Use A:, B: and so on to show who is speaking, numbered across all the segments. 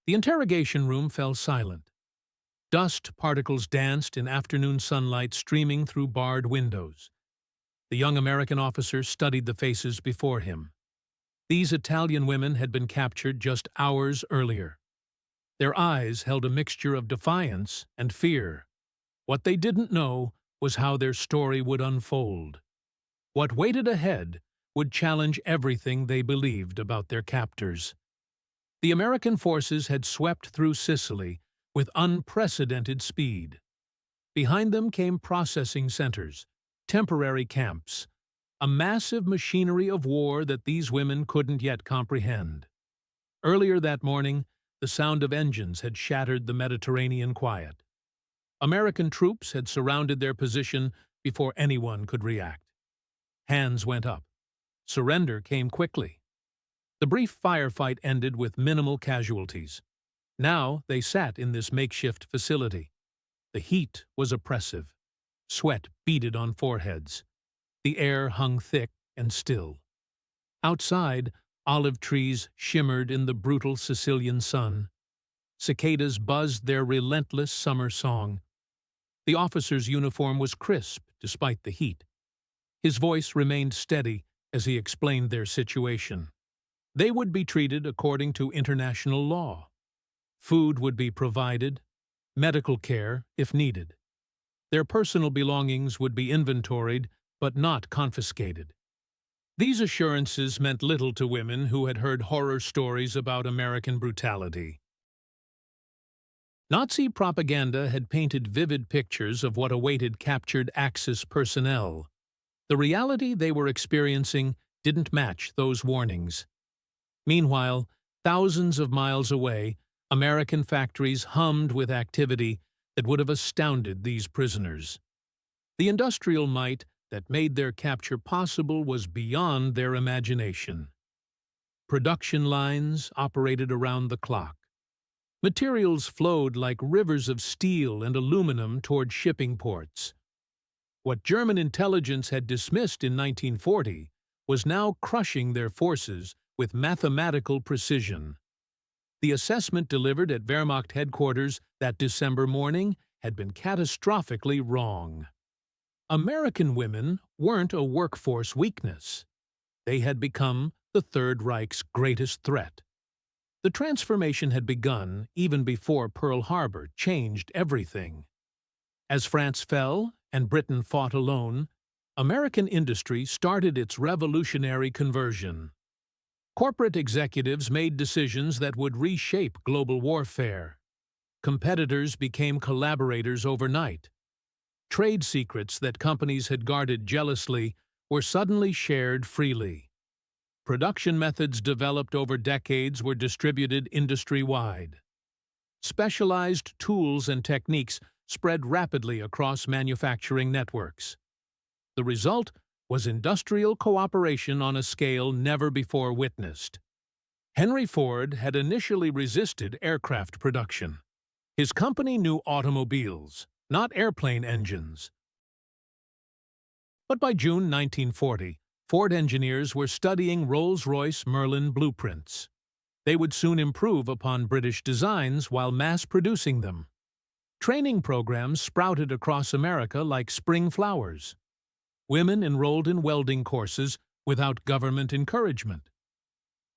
A: The interrogation room fell silent. Dust particles danced in afternoon sunlight streaming through barred windows. The young American officer studied the faces before him. These Italian women had been captured just hours earlier. Their eyes held a mixture of defiance and fear. What they didn't know was how their story would unfold. What waited ahead would challenge everything they believed about their captors. The American forces had swept through Sicily with unprecedented speed. Behind them came processing centers, temporary camps, a massive machinery of war that these women couldn't yet comprehend. Earlier that morning, the sound of engines had shattered the Mediterranean quiet. American troops had surrounded their position before anyone could react. Hands went up. Surrender came quickly. The brief firefight ended with minimal casualties. Now they sat in this makeshift facility. The heat was oppressive. Sweat beaded on foreheads. The air hung thick and still. Outside, olive trees shimmered in the brutal Sicilian sun. Cicadas buzzed their relentless summer song. The officer's uniform was crisp despite the heat. His voice remained steady as he explained their situation. They would be treated according to international law. Food would be provided, medical care if needed. Their personal belongings would be inventoried but not confiscated. These assurances meant little to women who had heard horror stories about American brutality. Nazi propaganda had painted vivid pictures of what awaited captured Axis personnel. The reality they were experiencing didn't match those warnings. Meanwhile, thousands of miles away, American factories hummed with activity that would have astounded these prisoners. The industrial might that made their capture possible was beyond their imagination. Production lines operated around the clock. Materials flowed like rivers of steel and aluminum toward shipping ports. What German intelligence had dismissed in 1940 was now crushing their forces with mathematical precision. The assessment delivered at Wehrmacht headquarters that December morning had been catastrophically wrong. American women weren't a workforce weakness. They had become the Third Reich's greatest threat. The transformation had begun even before Pearl Harbor changed everything. As France fell and Britain fought alone, American industry started its revolutionary conversion. Corporate executives made decisions that would reshape global warfare. Competitors became collaborators overnight. Trade secrets that companies had guarded jealously were suddenly shared freely. Production methods developed over decades were distributed industry-wide. Specialized tools and techniques spread rapidly across manufacturing networks. The result was industrial cooperation on a scale never before witnessed. Henry Ford had initially resisted aircraft production. His company knew automobiles, not airplane engines. But by June 1940, Ford engineers were studying Rolls-Royce Merlin blueprints. They would soon improve upon British designs while mass-producing them. Training programs sprouted across America like spring flowers. Women enrolled in welding courses without government encouragement.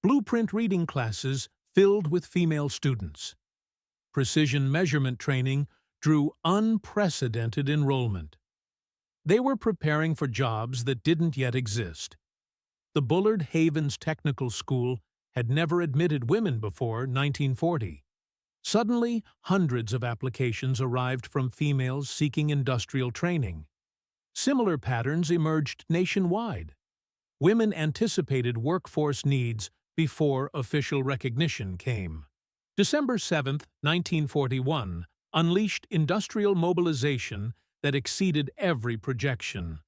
A: Blueprint reading classes filled with female students. Precision measurement training drew unprecedented enrollment. They were preparing for jobs that didn't yet exist. The Bullard Havens Technical School had never admitted women before 1940. Suddenly, hundreds of applications arrived from females seeking industrial training. Similar patterns emerged nationwide. Women anticipated workforce needs before official recognition came. December 7, 1941, unleashed industrial mobilization that exceeded every projection.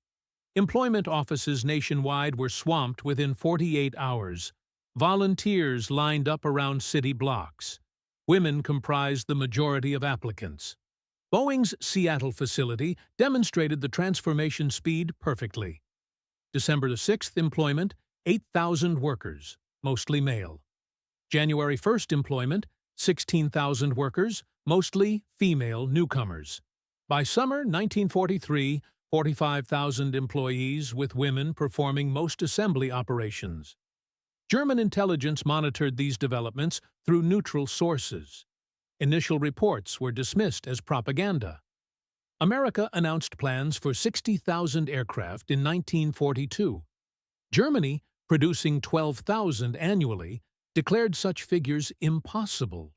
A: Employment offices nationwide were swamped within 48 hours. Volunteers lined up around city blocks. Women comprised the majority of applicants. Boeing's Seattle facility demonstrated the transformation speed perfectly. December 6th employment, 8,000 workers, mostly male. January 1st employment, 16,000 workers, mostly female newcomers. By summer 1943, 45,000 employees, with women performing most assembly operations. German intelligence monitored these developments through neutral sources. Initial reports were dismissed as propaganda. America announced plans for 60,000 aircraft in 1942. Germany, producing 12,000 annually, declared such figures impossible.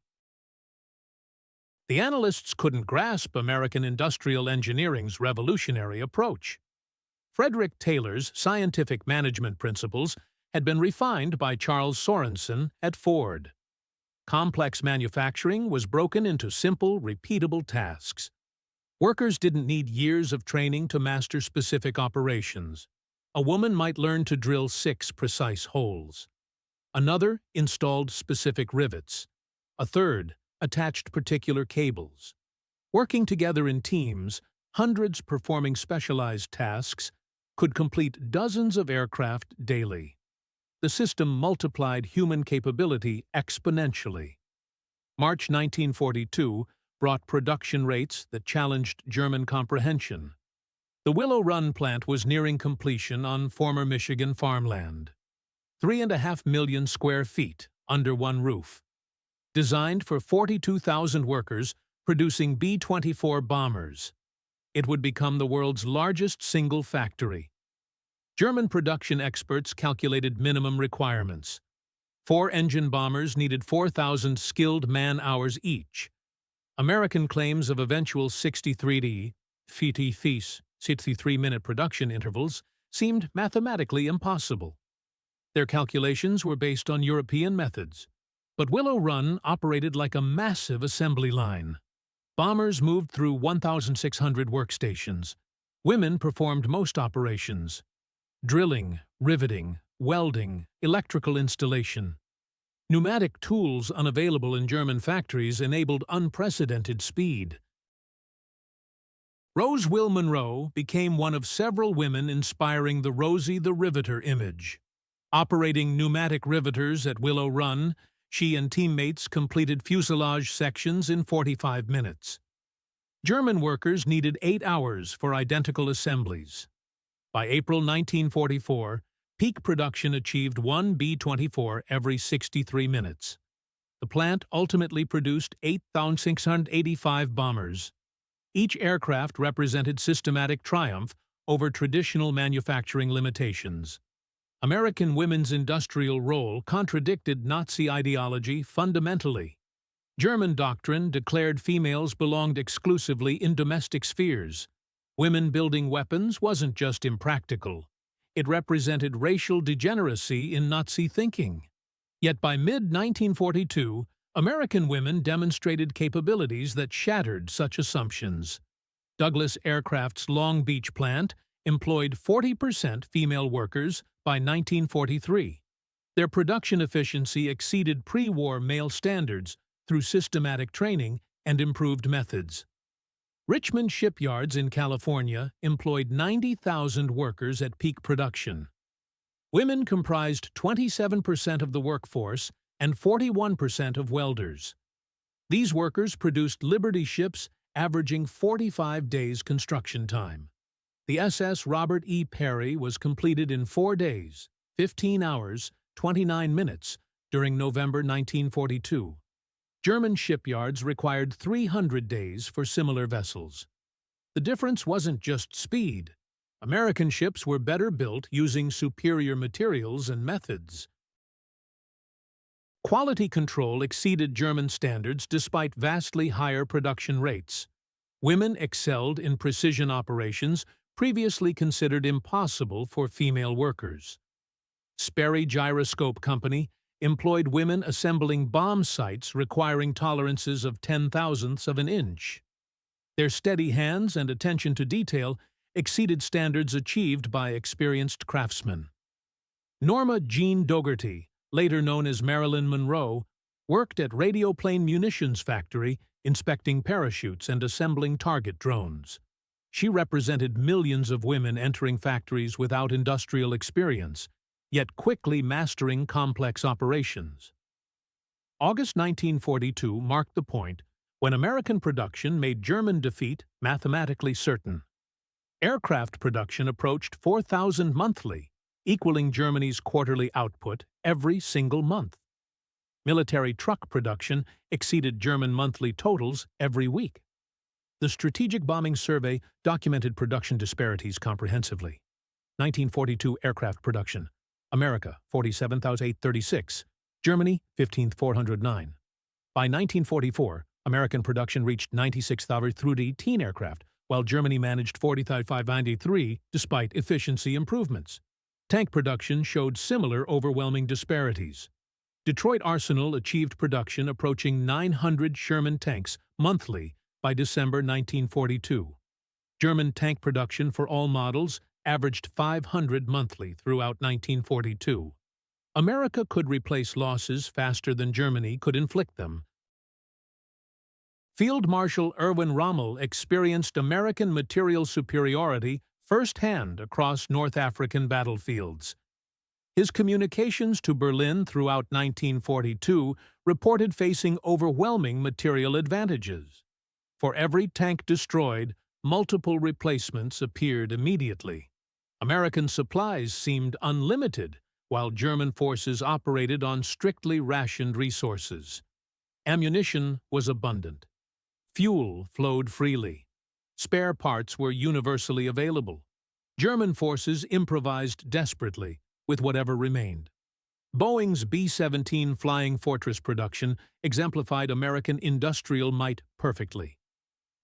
A: The analysts couldn't grasp American industrial engineering's revolutionary approach. Frederick Taylor's scientific management principles had been refined by Charles Sorensen at Ford. Complex manufacturing was broken into simple, repeatable tasks. Workers didn't need years of training to master specific operations. A woman might learn to drill 6 precise holes. Another installed specific rivets. A third attached particular cables. Working together in teams, hundreds performing specialized tasks could complete dozens of aircraft daily. The system multiplied human capability exponentially. March 1942 brought production rates that challenged German comprehension. The Willow Run plant was nearing completion on former Michigan farmland. 3.5 million square feet under one roof. Designed for 42,000 workers, producing B-24 bombers. It would become the world's largest single factory. German production experts calculated minimum requirements. 4 engine bombers needed 4,000 skilled man-hours each. American claims of eventual 63-minute production intervals seemed mathematically impossible. Their calculations were based on European methods. But Willow Run operated like a massive assembly line. Bombers moved through 1,600 workstations. Women performed most operations: drilling, riveting, welding, electrical installation. Pneumatic tools unavailable in German factories enabled unprecedented speed. Rose Will Monroe became one of several women inspiring the Rosie the Riveter image. Operating pneumatic riveters at Willow Run, she and teammates completed fuselage sections in 45 minutes. German workers needed 8 hours for identical assemblies. By April 1944, peak production achieved 1 B-24 every 63 minutes. The plant ultimately produced 8,685 bombers. Each aircraft represented systematic triumph over traditional manufacturing limitations. American women's industrial role contradicted Nazi ideology fundamentally. German doctrine declared females belonged exclusively in domestic spheres. Women building weapons wasn't just impractical. It represented racial degeneracy in Nazi thinking. Yet by mid-1942, American women demonstrated capabilities that shattered such assumptions. Douglas Aircraft's Long Beach plant employed 40% female workers by 1943. Their production efficiency exceeded pre-war male standards through systematic training and improved methods. Richmond shipyards in California employed 90,000 workers at peak production. Women comprised 27% of the workforce and 41% of welders. These workers produced Liberty ships averaging 45 days construction time. The SS Robert E. Peary was completed in 4 days, 15 hours, 29 minutes during November 1942. German shipyards required 300 days for similar vessels. The difference wasn't just speed. American ships were better built using superior materials and methods. Quality control exceeded German standards despite vastly higher production rates. Women excelled in precision operations previously considered impossible for female workers. Sperry Gyroscope Company employed women assembling bomb sights requiring tolerances of 10,000ths of an inch. Their steady hands and attention to detail exceeded standards achieved by experienced craftsmen. Norma Jean Dougherty, later known as Marilyn Monroe, worked at Radioplane Munitions Factory inspecting parachutes and assembling target drones. She represented millions of women entering factories without industrial experience, yet quickly mastering complex operations. August 1942 marked the point when American production made German defeat mathematically certain. Aircraft production approached 4,000 monthly, equaling Germany's quarterly output every single month. Military truck production exceeded German monthly totals every week. The Strategic Bombing Survey documented production disparities comprehensively. 1942 aircraft production. America, 47,836. Germany, 15,409. By 1944, American production reached 96,013 aircraft, while Germany managed 40,593 despite efficiency improvements. Tank production showed similar overwhelming disparities. Detroit Arsenal achieved production approaching 900 Sherman tanks monthly by December 1942. German tank production for all models averaged 500 monthly throughout 1942. America could replace losses faster than Germany could inflict them. Field Marshal Erwin Rommel experienced American material superiority firsthand across North African battlefields. His communications to Berlin throughout 1942 reported facing overwhelming material advantages. For every tank destroyed, multiple replacements appeared immediately. American supplies seemed unlimited, while German forces operated on strictly rationed resources. Ammunition was abundant. Fuel flowed freely. Spare parts were universally available. German forces improvised desperately with whatever remained. Boeing's B-17 Flying Fortress production exemplified American industrial might perfectly.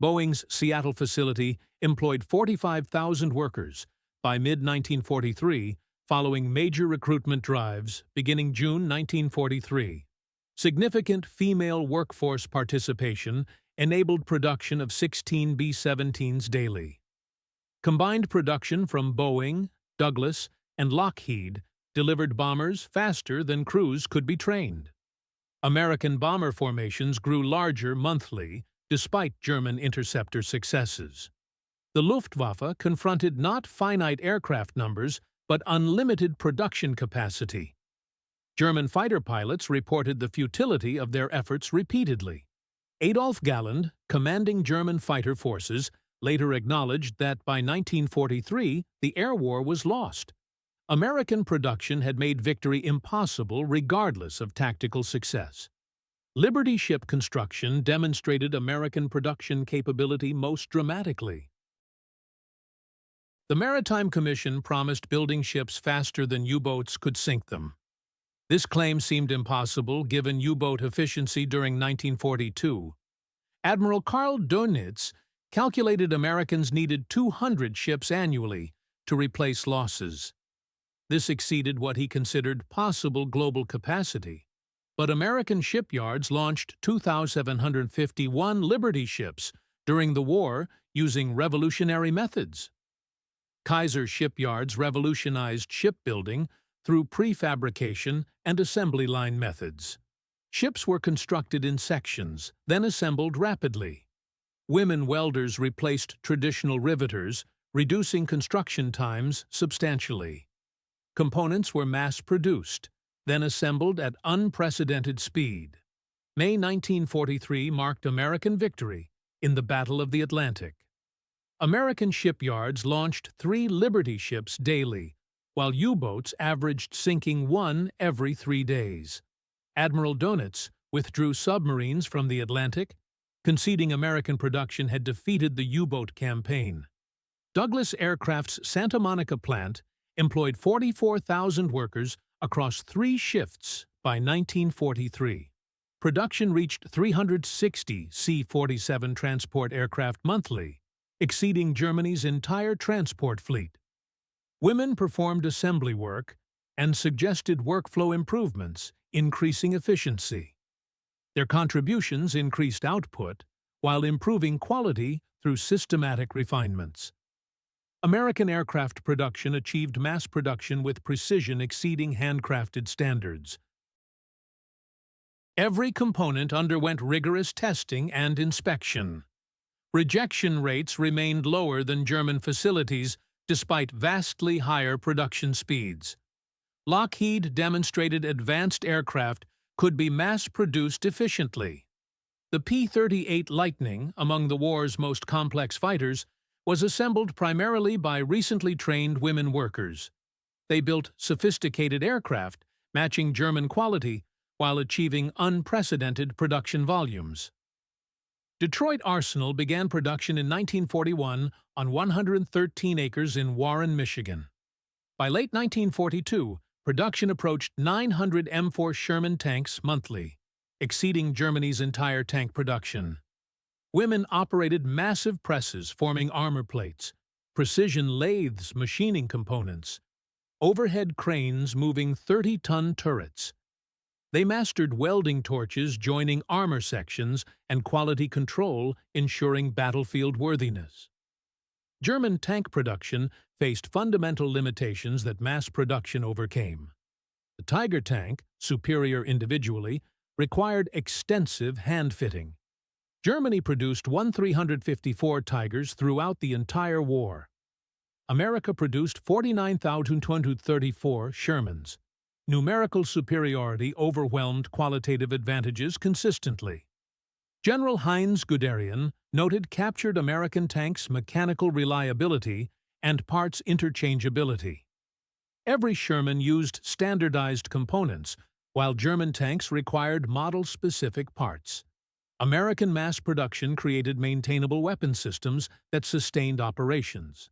A: Boeing's Seattle facility employed 45,000 workers by mid-1943, following major recruitment drives beginning June 1943. Significant female workforce participation enabled production of 16 B-17s daily. Combined production from Boeing, Douglas, and Lockheed delivered bombers faster than crews could be trained. American bomber formations grew larger monthly despite German interceptor successes. The Luftwaffe confronted not finite aircraft numbers but unlimited production capacity. German fighter pilots reported the futility of their efforts repeatedly. Adolf Galland, commanding German fighter forces, later acknowledged that by 1943 the air war was lost. American production had made victory impossible regardless of tactical success. Liberty ship construction demonstrated American production capability most dramatically. The Maritime Commission promised building ships faster than U-boats could sink them. This claim seemed impossible given U-boat efficiency during 1942. Admiral Karl Dönitz calculated Americans needed 200 ships annually to replace losses. This exceeded what he considered possible global capacity. But American shipyards launched 2,751 Liberty ships during the war using revolutionary methods. Kaiser shipyards revolutionized shipbuilding through prefabrication and assembly line methods. Ships were constructed in sections, then assembled rapidly. Women welders replaced traditional riveters, reducing construction times substantially. Components were mass-produced, then assembled at unprecedented speed. May 1943 marked American victory in the Battle of the Atlantic. American shipyards launched 3 Liberty ships daily, while U-boats averaged sinking 1 every 3 days. Admiral Dönitz withdrew submarines from the Atlantic, conceding American production had defeated the U-boat campaign. Douglas Aircraft's Santa Monica plant employed 44,000 workers across 3 shifts by 1943. Production reached 360 C-47 transport aircraft monthly, exceeding Germany's entire transport fleet. Women performed assembly work and suggested workflow improvements, increasing efficiency. Their contributions increased output while improving quality through systematic refinements. American aircraft production achieved mass production with precision exceeding handcrafted standards. Every component underwent rigorous testing and inspection. Rejection rates remained lower than German facilities despite vastly higher production speeds. Lockheed demonstrated advanced aircraft could be mass-produced efficiently. The P-38 Lightning, among the war's most complex fighters, was assembled primarily by recently trained women workers. They built sophisticated aircraft, matching German quality, while achieving unprecedented production volumes. Detroit Arsenal began production in 1941 on 113 acres in Warren, Michigan. By late 1942, production approached 900 M4 Sherman tanks monthly, exceeding Germany's entire tank production. Women operated massive presses forming armor plates, precision lathes machining components, overhead cranes moving 30-ton turrets. They mastered welding torches joining armor sections and quality control ensuring battlefield worthiness. German tank production faced fundamental limitations that mass production overcame. The Tiger tank, superior individually, required extensive hand-fitting. Germany produced 1,354 Tigers throughout the entire war. America produced 49,234 Shermans. Numerical superiority overwhelmed qualitative advantages consistently. General Heinz Guderian noted captured American tanks' mechanical reliability and parts interchangeability. Every Sherman used standardized components, while German tanks required model-specific parts. American mass production created maintainable weapon systems that sustained operations.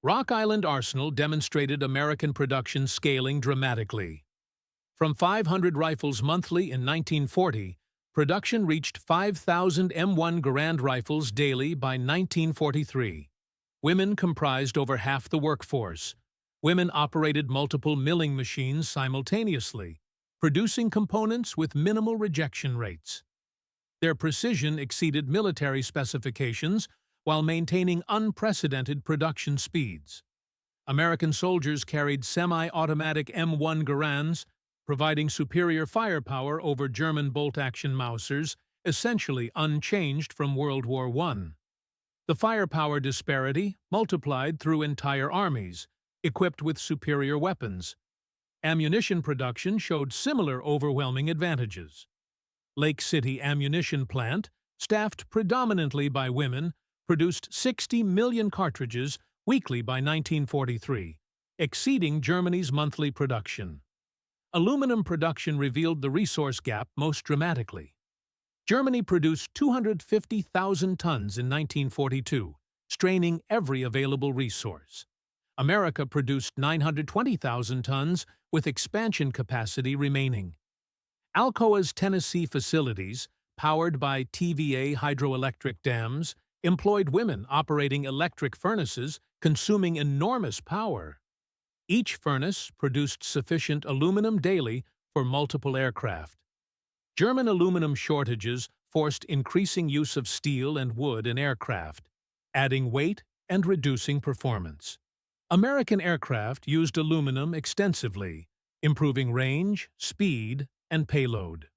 A: Rock Island Arsenal demonstrated American production scaling dramatically. From 500 rifles monthly in 1940, production reached 5,000 M1 Garand rifles daily by 1943. Women comprised over half the workforce. Women operated multiple milling machines simultaneously, producing components with minimal rejection rates. Their precision exceeded military specifications while maintaining unprecedented production speeds. American soldiers carried semi-automatic M1 Garands, providing superior firepower over German bolt-action Mausers, essentially unchanged from World War I. The firepower disparity multiplied through entire armies, equipped with superior weapons. Ammunition production showed similar overwhelming advantages. Lake City Ammunition Plant, staffed predominantly by women, produced 60 million cartridges weekly by 1943, exceeding Germany's monthly production. Aluminum production revealed the resource gap most dramatically. Germany produced 250,000 tons in 1942, straining every available resource. America produced 920,000 tons, with expansion capacity remaining. Alcoa's Tennessee facilities, powered by TVA hydroelectric dams, employed women operating electric furnaces, consuming enormous power. Each furnace produced sufficient aluminum daily for multiple aircraft. German aluminum shortages forced increasing use of steel and wood in aircraft, adding weight and reducing performance. American aircraft used aluminum extensively, improving range, speed, and payload.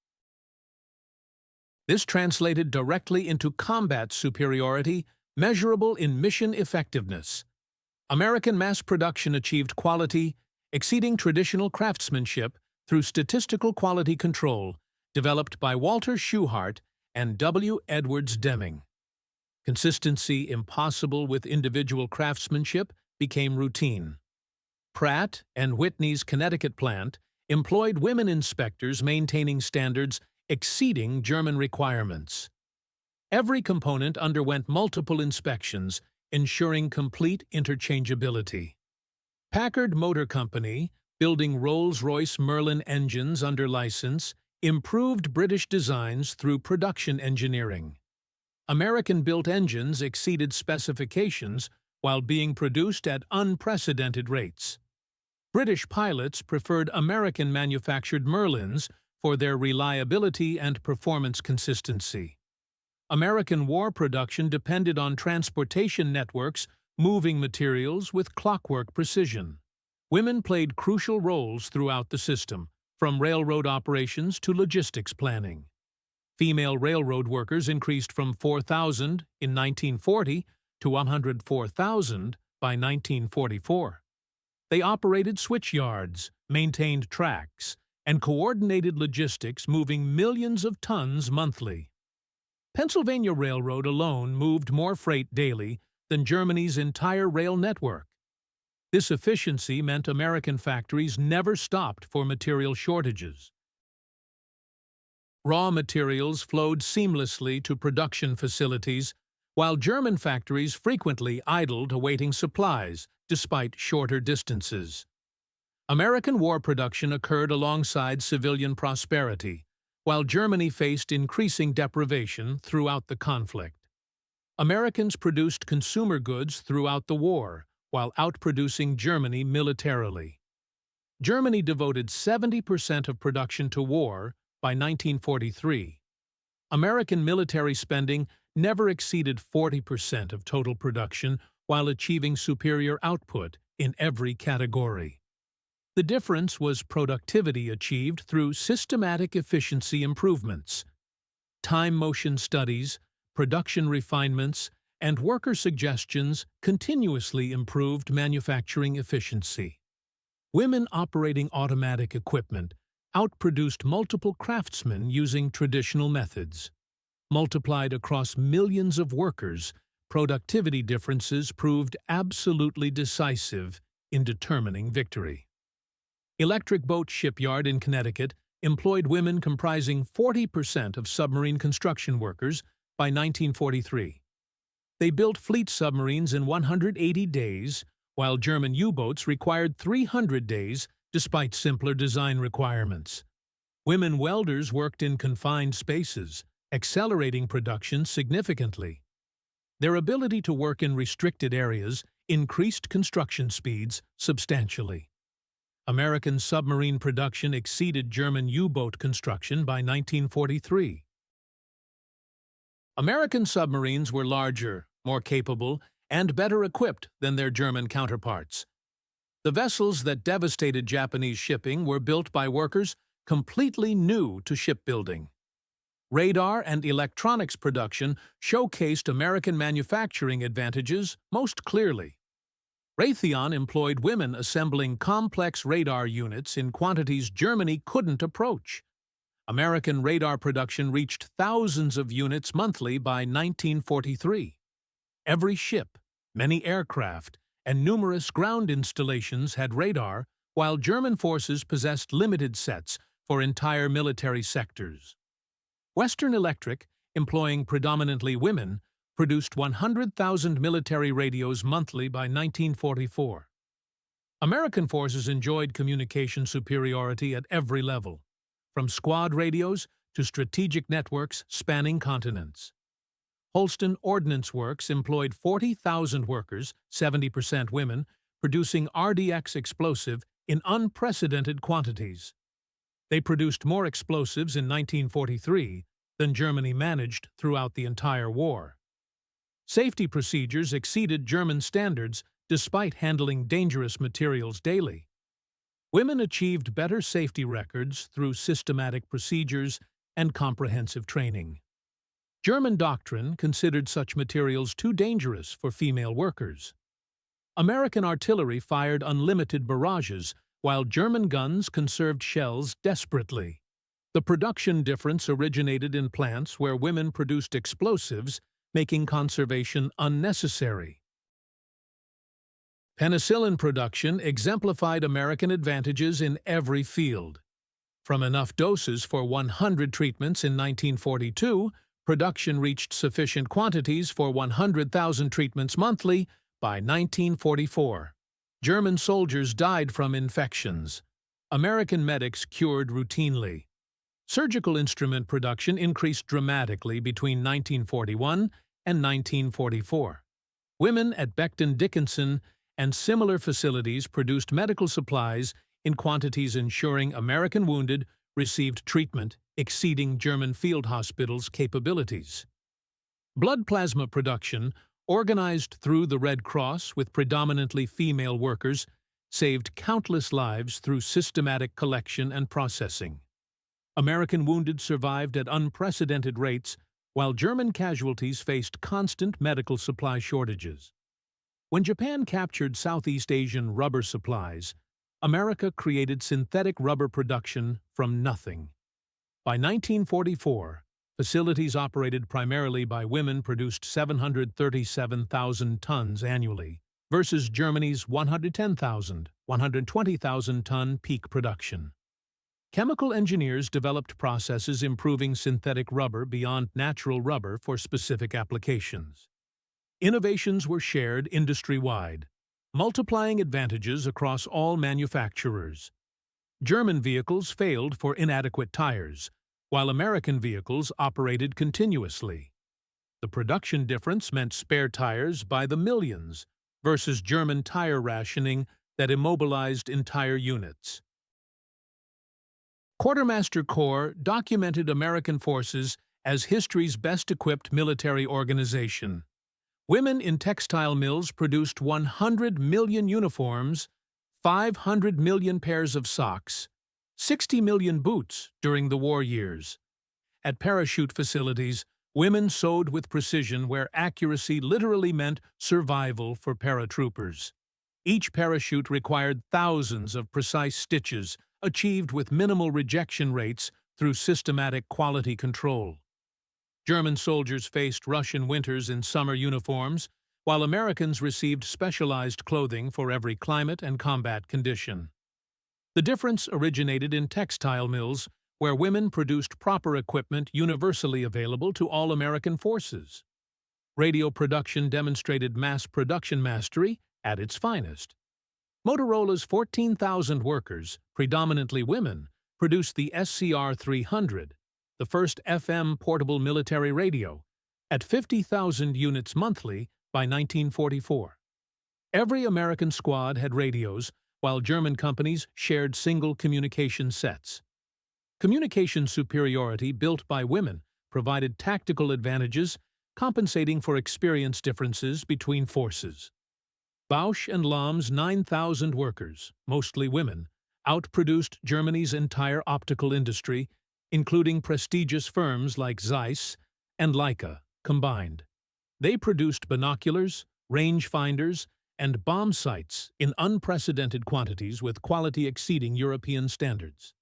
A: This translated directly into combat superiority, measurable in mission effectiveness. American mass production achieved quality, exceeding traditional craftsmanship through statistical quality control, developed by Walter Schuhart and W. Edwards Deming. Consistency impossible with individual craftsmanship became routine. Pratt and Whitney's Connecticut plant employed women inspectors maintaining standards exceeding German requirements. Every component underwent multiple inspections, ensuring complete interchangeability. Packard Motor Company, building Rolls-Royce Merlin engines under license, improved British designs through production engineering. American-built engines exceeded specifications while being produced at unprecedented rates. British pilots preferred American-manufactured Merlins for their reliability and performance consistency. American war production depended on transportation networks moving materials with clockwork precision. Women played crucial roles throughout the system, from railroad operations to logistics planning. Female railroad workers increased from 4,000 in 1940 to 104,000 by 1944. They operated switch yards, maintained tracks, and coordinated logistics moving millions of tons monthly. Pennsylvania Railroad alone moved more freight daily than Germany's entire rail network. This efficiency meant American factories never stopped for material shortages. Raw materials flowed seamlessly to production facilities, while German factories frequently idled awaiting supplies, despite shorter distances. American war production occurred alongside civilian prosperity, while Germany faced increasing deprivation throughout the conflict. Americans produced consumer goods throughout the war, while outproducing Germany militarily. Germany devoted 70% of production to war by 1943. American military spending never exceeded 40% of total production while achieving superior output in every category. The difference was productivity achieved through systematic efficiency improvements. Time-motion studies, production refinements, and worker suggestions continuously improved manufacturing efficiency. Women operating automatic equipment outproduced multiple craftsmen using traditional methods. Multiplied across millions of workers, productivity differences proved absolutely decisive in determining victory. Electric Boat Shipyard in Connecticut employed women comprising 40% of submarine construction workers by 1943. They built fleet submarines in 180 days, while German U-boats required 300 days despite simpler design requirements. Women welders worked in confined spaces, accelerating production significantly. Their ability to work in restricted areas increased construction speeds substantially. American submarine production exceeded German U-boat construction by 1943. American submarines were larger, more capable, and better equipped than their German counterparts. The vessels that devastated Japanese shipping were built by workers completely new to shipbuilding. Radar and electronics production showcased American manufacturing advantages most clearly. Raytheon employed women assembling complex radar units in quantities Germany couldn't approach. American radar production reached thousands of units monthly by 1943. Every ship, many aircraft, and numerous ground installations had radar, while German forces possessed limited sets for entire military sectors. Western Electric, employing predominantly women, produced 100,000 military radios monthly by 1944. American forces enjoyed communication superiority at every level, from squad radios to strategic networks spanning continents. Holston Ordnance Works employed 40,000 workers, 70% women, producing RDX explosive in unprecedented quantities. They produced more explosives in 1943 than Germany managed throughout the entire war. Safety procedures exceeded German standards despite handling dangerous materials daily. Women achieved better safety records through systematic procedures and comprehensive training. German doctrine considered such materials too dangerous for female workers. American artillery fired unlimited barrages, while German guns conserved shells desperately. The production difference originated in plants where women produced explosives, making conservation unnecessary. Penicillin production exemplified American advantages in every field. From enough doses for 100 treatments in 1942, production reached sufficient quantities for 100,000 treatments monthly by 1944. German soldiers died from infections. American medics cured routinely. Surgical instrument production increased dramatically between 1941 and 1944. Women at Becton Dickinson and similar facilities produced medical supplies in quantities ensuring American wounded received treatment exceeding German field hospitals' capabilities. Blood plasma production, organized through the Red Cross with predominantly female workers, saved countless lives through systematic collection and processing. American wounded survived at unprecedented rates, while German casualties faced constant medical supply shortages. When Japan captured Southeast Asian rubber supplies, America created synthetic rubber production from nothing. By 1944, facilities operated primarily by women produced 737,000 tons annually, versus Germany's 110,000, 120,000-ton peak production. Chemical engineers developed processes improving synthetic rubber beyond natural rubber for specific applications. Innovations were shared industry-wide, multiplying advantages across all manufacturers. German vehicles failed for inadequate tires, while American vehicles operated continuously. The production difference meant spare tires by the millions versus German tire rationing that immobilized entire units. Quartermaster Corps documented American forces as history's best-equipped military organization. Women in textile mills produced 100 million uniforms, 500 million pairs of socks, 60 million boots during the war years. At parachute facilities, women sewed with precision where accuracy literally meant survival for paratroopers. Each parachute required thousands of precise stitches, achieved with minimal rejection rates through systematic quality control. German soldiers faced Russian winters in summer uniforms, while Americans received specialized clothing for every climate and combat condition. The difference originated in textile mills, where women produced proper equipment universally available to all American forces. Radio production demonstrated mass production mastery at its finest. Motorola's 14,000 workers, predominantly women, produced the SCR-300, the first FM portable military radio, at 50,000 units monthly by 1944. Every American squad had radios, while German companies shared single communication sets. Communication superiority built by women provided tactical advantages, compensating for experience differences between forces. Bausch and Lomb's 9,000 workers, mostly women, outproduced Germany's entire optical industry, including prestigious firms like Zeiss and Leica combined. They produced binoculars, rangefinders, and bomb sights in unprecedented quantities with quality exceeding European standards.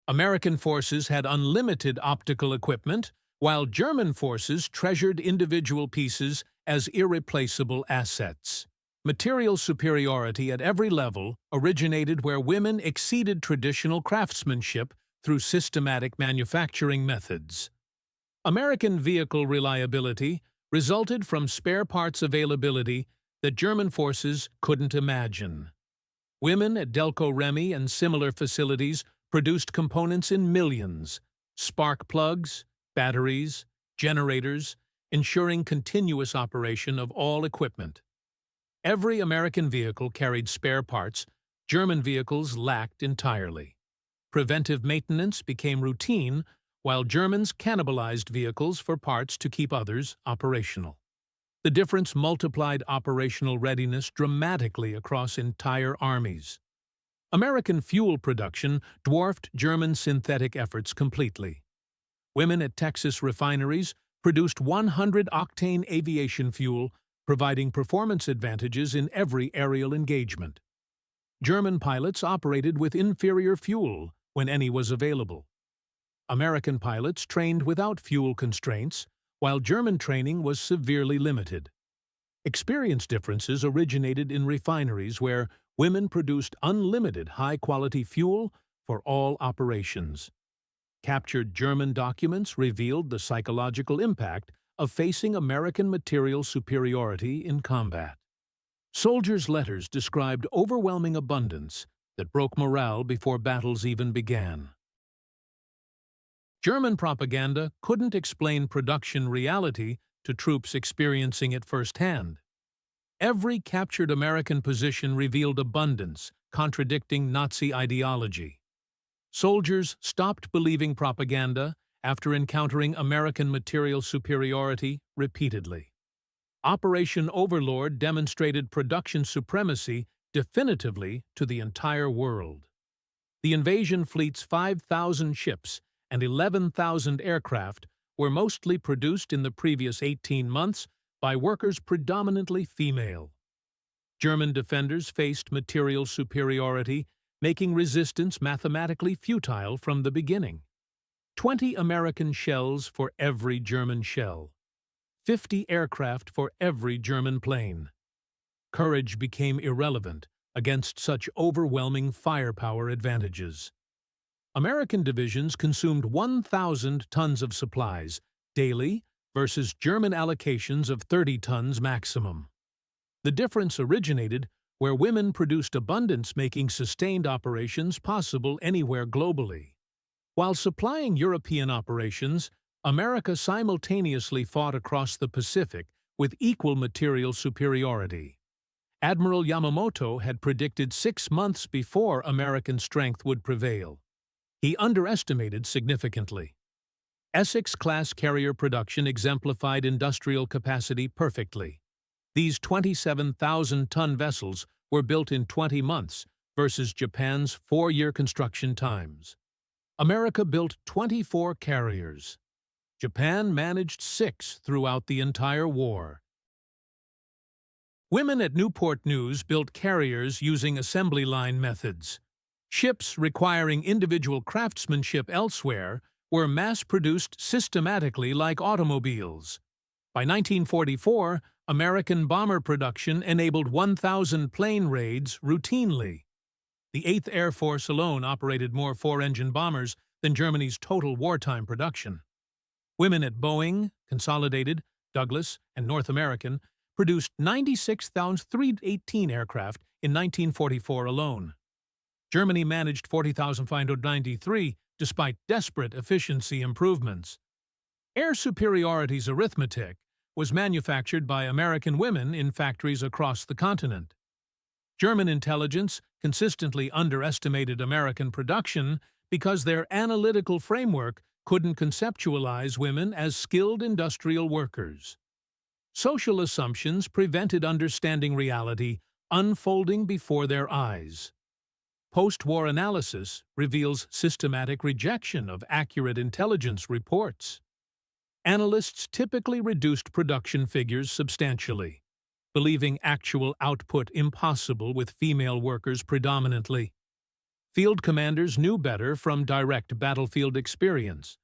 A: American forces had unlimited optical equipment, while German forces treasured individual pieces as irreplaceable assets. Material superiority at every level originated where women exceeded traditional craftsmanship through systematic manufacturing methods. American vehicle reliability resulted from spare parts availability that German forces couldn't imagine. Women at Delco Remy and similar facilities produced components in millions: spark plugs, batteries, generators, ensuring continuous operation of all equipment. Every American vehicle carried spare parts German vehicles lacked entirely. Preventive maintenance became routine, while Germans cannibalized vehicles for parts to keep others operational. The difference multiplied operational readiness dramatically across entire armies. American fuel production dwarfed German synthetic efforts completely. Women at Texas refineries produced 100-octane aviation fuel, providing performance advantages in every aerial engagement. German pilots operated with inferior fuel when any was available. American pilots trained without fuel constraints, while German training was severely limited. Experience differences originated in refineries where women produced unlimited high-quality fuel for all operations. Captured German documents revealed the psychological impact of facing American material superiority in combat. Soldiers' letters described overwhelming abundance that broke morale before battles even began. German propaganda couldn't explain production reality to troops experiencing it firsthand. Every captured American position revealed abundance, contradicting Nazi ideology. Soldiers stopped believing propaganda after encountering American material superiority repeatedly. Operation Overlord demonstrated production supremacy definitively to the entire world. The invasion fleet's 5,000 ships and 11,000 aircraft were mostly produced in the previous 18 months by workers predominantly female. German defenders faced material superiority, making resistance mathematically futile from the beginning. 20 American shells for every German shell. 50 aircraft for every German plane. Courage became irrelevant against such overwhelming firepower advantages. American divisions consumed 1,000 tons of supplies daily versus German allocations of 30 tons maximum. The difference originated where women produced abundance, making sustained operations possible anywhere globally. While supplying European operations, America simultaneously fought across the Pacific with equal material superiority. Admiral Yamamoto had predicted 6 months before American strength would prevail. He underestimated significantly. Essex-class carrier production exemplified industrial capacity perfectly. These 27,000-ton vessels were built in 20 months versus Japan's 4-year construction times. America built 24 carriers. Japan managed 6 throughout the entire war. Women at Newport News built carriers using assembly line methods. Ships requiring individual craftsmanship elsewhere were mass-produced systematically like automobiles. By 1944, American bomber production enabled 1,000 plane raids routinely. The 8th Air Force alone operated more 4-engine bombers than Germany's total wartime production. Women at Boeing, Consolidated, Douglas, and North American produced 96,318 aircraft in 1944 alone. Germany managed 40,593 despite desperate efficiency improvements. Air superiority's arithmetic was manufactured by American women in factories across the continent. German intelligence consistently underestimated American production because their analytical framework couldn't conceptualize women as skilled industrial workers. Social assumptions prevented understanding reality unfolding before their eyes. Post-war analysis reveals systematic rejection of accurate intelligence reports. Analysts typically reduced production figures substantially, believing actual output impossible with female workers predominantly. Field commanders knew better from direct battlefield experience.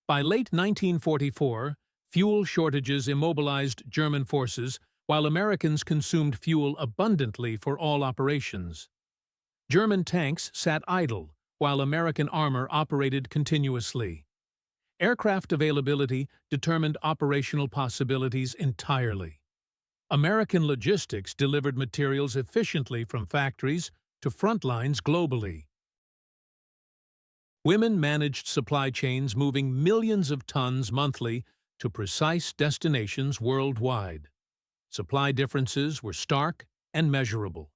A: By late 1944, fuel shortages immobilized German forces while Americans consumed fuel abundantly for all operations. German tanks sat idle while American armor operated continuously. Aircraft availability determined operational possibilities entirely. American logistics delivered materials efficiently from factories to front lines globally. Women managed supply chains moving millions of tons monthly to precise destinations worldwide. Supply differences were stark and measurable.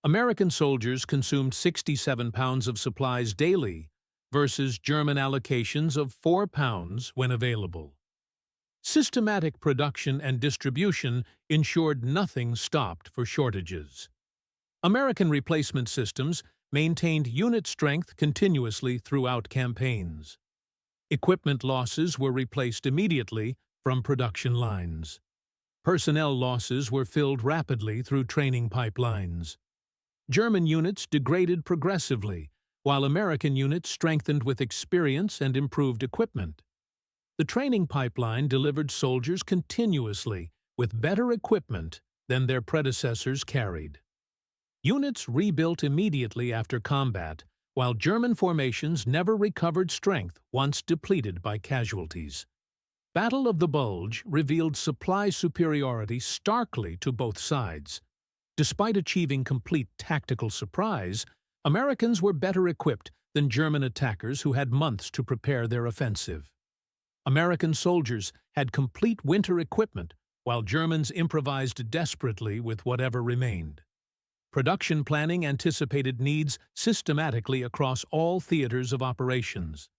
A: American soldiers consumed 67 pounds of supplies daily versus German allocations of 4 pounds when available. Systematic production and distribution ensured nothing stopped for shortages. American replacement systems maintained unit strength continuously throughout campaigns. Equipment losses were replaced immediately from production lines. Personnel losses were filled rapidly through training pipelines. German units degraded progressively, while American units strengthened with experience and improved equipment. The training pipeline delivered soldiers continuously with better equipment than their predecessors carried. Units rebuilt immediately after combat, while German formations never recovered strength once depleted by casualties. Battle of the Bulge revealed supply superiority starkly to both sides. Despite achieving complete tactical surprise, Americans were better equipped than German attackers who had months to prepare their offensive. American soldiers had complete winter equipment, while Germans improvised desperately with whatever remained. Production planning anticipated needs systematically across all theaters of operations.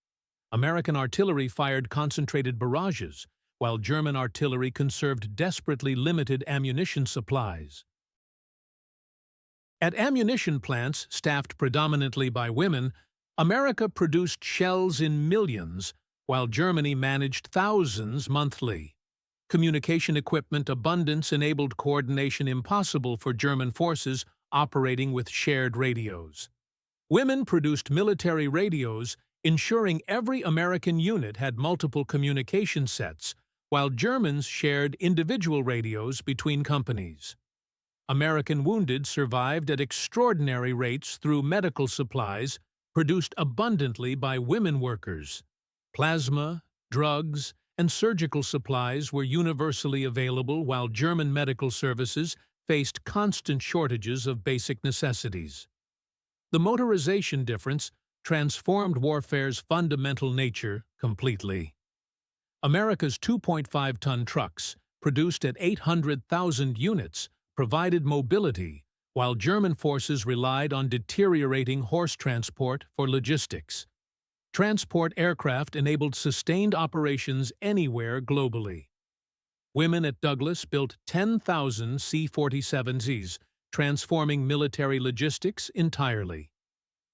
A: American artillery fired concentrated barrages, while German artillery conserved desperately limited ammunition supplies. At ammunition plants staffed predominantly by women, America produced shells in millions, while Germany managed thousands monthly. Communication equipment abundance enabled coordination impossible for German forces operating with shared radios. Women produced military radios, ensuring every American unit had multiple communication sets, while Germans shared individual radios between companies. American wounded survived at extraordinary rates through medical supplies produced abundantly by women workers. Plasma, drugs, and surgical supplies were universally available while German medical services faced constant shortages of basic necessities. The motorization difference transformed warfare's fundamental nature completely. America's 2.5-ton trucks, produced at 800,000 units, provided mobility, while German forces relied on deteriorating horse transport for logistics. Transport aircraft enabled sustained operations anywhere globally. Women at Douglas built 10,000 C-47Zs, transforming military logistics entirely.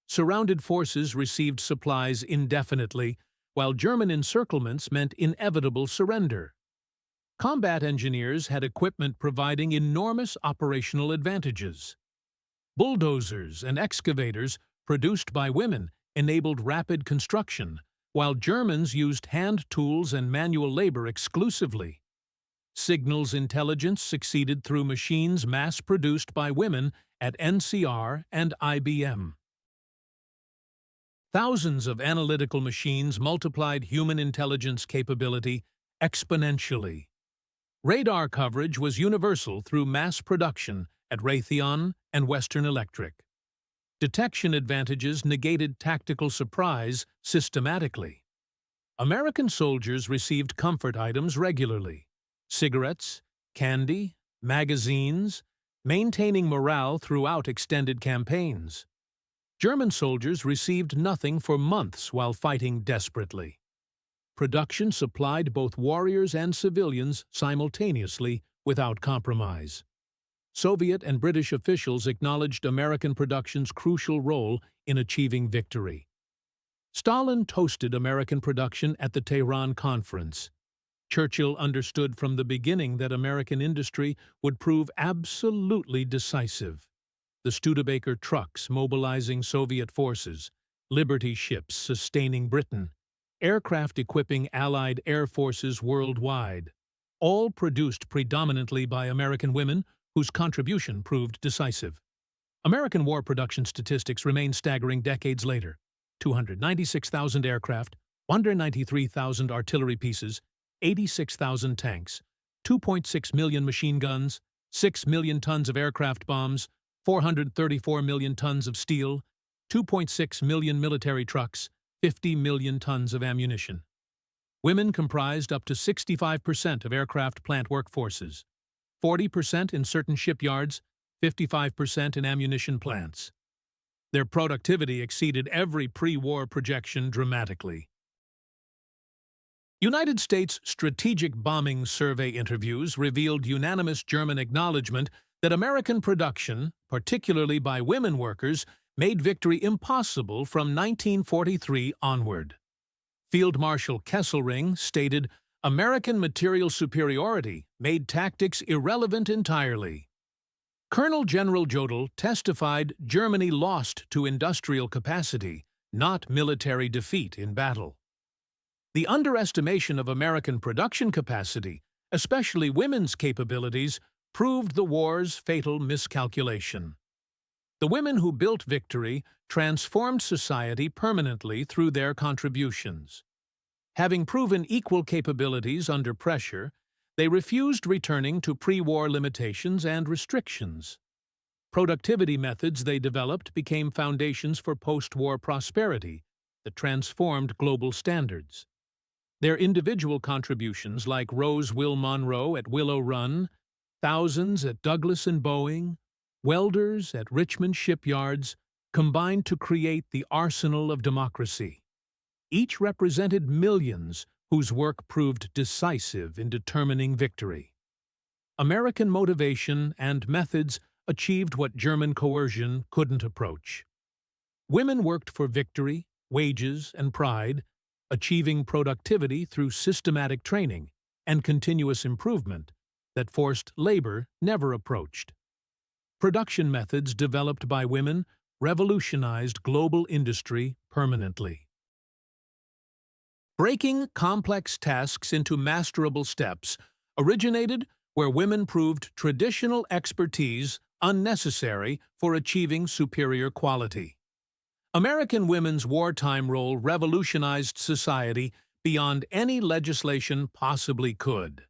A: Surrounded forces received supplies indefinitely, while German encirclements meant inevitable surrender. Combat engineers had equipment providing enormous operational advantages. Bulldozers and excavators, produced by women, enabled rapid construction, while Germans used hand tools and manual labor exclusively. Signals intelligence succeeded through machines mass-produced by women at NCR and IBM. Thousands of analytical machines multiplied human intelligence capability exponentially. Radar coverage was universal through mass production at Raytheon and Western Electric. Detection advantages negated tactical surprise systematically. American soldiers received comfort items regularly: cigarettes, candy, magazines, maintaining morale throughout extended campaigns. German soldiers received nothing for months while fighting desperately. Production supplied both warriors and civilians simultaneously without compromise. Soviet and British officials acknowledged American production's crucial role in achieving victory. Stalin toasted American production at the Tehran Conference. Churchill understood from the beginning that American industry would prove absolutely decisive. The Studebaker trucks mobilizing Soviet forces, Liberty ships sustaining Britain, aircraft equipping Allied air forces worldwide, all produced predominantly by American women whose contribution proved decisive. American war production statistics remain staggering decades later: 296,000 aircraft, 193,000 artillery pieces, 86,000 tanks, 2.6 million machine guns, 6 million tons of aircraft bombs, 434 million tons of steel, 2.6 million military trucks, 50 million tons of ammunition. Women comprised up to 65% of aircraft plant workforces, 40% in certain shipyards, 55% in ammunition plants. Their productivity exceeded every pre-war projection dramatically. United States Strategic Bombing Survey interviews revealed unanimous German acknowledgement that American production, particularly by women workers, made victory impossible from 1943 onward. Field Marshal Kesselring stated, "American material superiority made tactics irrelevant entirely." Colonel General Jodl testified Germany lost to industrial capacity, not military defeat in battle. The underestimation of American production capacity, especially women's capabilities, proved the war's fatal miscalculation. The women who built victory transformed society permanently through their contributions. Having proven equal capabilities under pressure, they refused returning to pre-war limitations and restrictions. Productivity methods they developed became foundations for post-war prosperity that transformed global standards. Their individual contributions, like Rose Will Monroe at Willow Run, thousands at Douglas and Boeing, welders at Richmond shipyards, combined to create the arsenal of democracy. Each represented millions whose work proved decisive in determining victory. American motivation and methods achieved what German coercion couldn't approach. Women worked for victory, wages, and pride, achieving productivity through systematic training, and continuous improvement that forced labor never approached. Production methods developed by women revolutionized global industry permanently. Breaking complex tasks into masterable steps originated where women proved traditional expertise unnecessary for achieving superior quality. American women's wartime role revolutionized society beyond any legislation possibly could.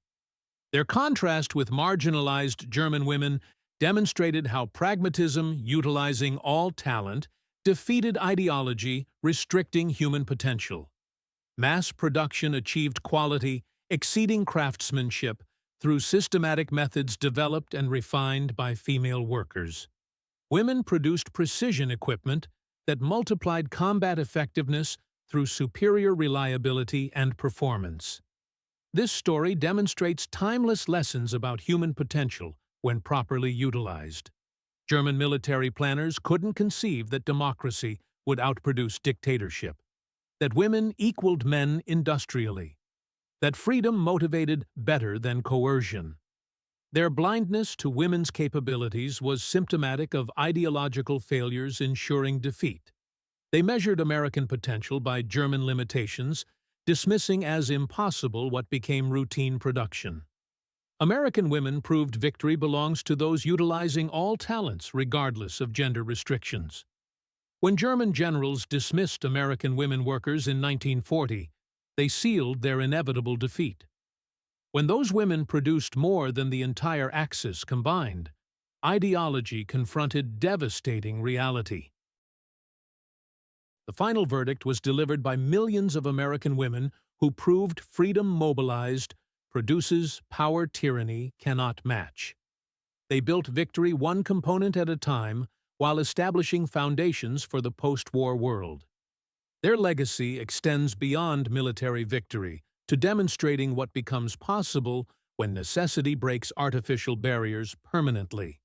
A: Their contrast with marginalized German women demonstrated how pragmatism, utilizing all talent, defeated ideology, restricting human potential. Mass production achieved quality, exceeding craftsmanship, through systematic methods developed and refined by female workers. Women produced precision equipment that multiplied combat effectiveness through superior reliability and performance. This story demonstrates timeless lessons about human potential when properly utilized. German military planners couldn't conceive that democracy would outproduce dictatorship, that women equaled men industrially, that freedom motivated better than coercion. Their blindness to women's capabilities was symptomatic of ideological failures ensuring defeat. They measured American potential by German limitations, dismissing as impossible what became routine production. American women proved victory belongs to those utilizing all talents regardless of gender restrictions. When German generals dismissed American women workers in 1940, they sealed their inevitable defeat. When those women produced more than the entire Axis combined, ideology confronted devastating reality. The final verdict was delivered by millions of American women who proved freedom mobilized produces power tyranny cannot match. They built victory one component at a time while establishing foundations for the post-war world. Their legacy extends beyond military victory to demonstrating what becomes possible when necessity breaks artificial barriers permanently.